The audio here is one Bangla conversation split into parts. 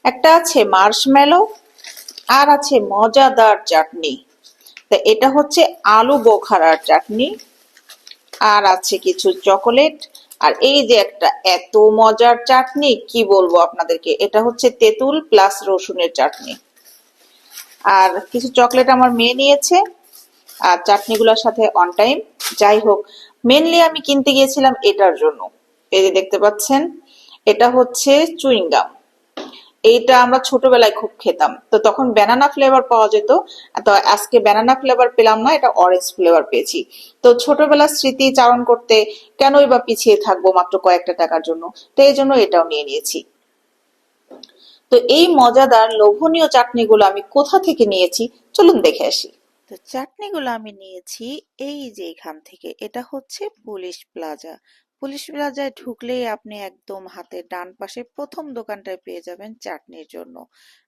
একটা আছে মার্শমেলো, আর আছে মজাদার চাটনি। তা এটা হচ্ছে আলু বোখারার চাটনি, আর আছে কিছু চকোলেট। আর এই যে একটা এত মজার চাটনি, কি বলবো আপনাদেরকে, এটা হচ্ছে তেঁতুল প্লাস রসুনের চাটনি। আর কিছু চকলেট আমার মেয়ে নিয়েছে, আর চাটনিগুলোর সাথে অন টাইম। যাই হোক, মেনলি আমি কিনতে গিয়েছিলাম এটার জন্য। এই যে দেখতে পাচ্ছেন, এটা হচ্ছে চুইংগাম। এইটা আমরা ছোটবেলায় খুব খেতাম, তো তখন ব্যানানা ফ্লেভার পাওয়া যেত। তো আজকে ব্যানানা ফ্লেভার পেলাম না, এটা অরেঞ্জ ফ্লেভার পেয়েছি। তো ছোটবেলার স্মৃতি চারণ করতে কেনই বা পিছিয়ে থাকবো মাত্র কয়েকটা টাকার জন্য। তো এই জন্য এটাও নিয়ে নিয়েছি। তো এই মজাদার লোভনীয় চাটনিগুলো আমি কোথা থেকে নিয়েছি, চলুন দেখে আসি। তো চাটনিগুলো আমি নিয়েছি এই যে এখান থেকে। এটা হচ্ছে পুলিশ প্লাজা। পুলিশ প্লাজায় ঢুকলেই আপনি একদম হাতের ডান পাশে প্রথম দোকানটায় পেয়ে যাবেন চাটনির জন্য।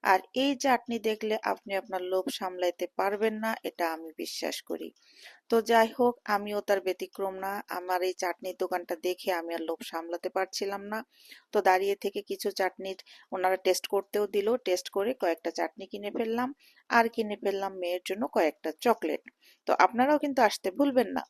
আর এই চাটনি দেখলে আপনি আপনার লোভ সামলাইতে পারবেন না, এটা আমি বিশ্বাস করি। তো যাই হোক, আমিও তার ব্যতিক্রম না। আমার এই চাটনির দোকানটা দেখে আমি আর লোভ সামলাতে পারছিলাম না। তো দাঁড়িয়ে থেকে কিছু চাটনির ওনারা টেস্ট করতেও দিল। টেস্ট করে কয়েকটা চাটনি কিনে ফেললাম। আর কিনে ফেললাম মেয়ের জন্য কয়েকটা চকলেট। তো আপনারাও কিন্তু আসতে ভুলবেন না।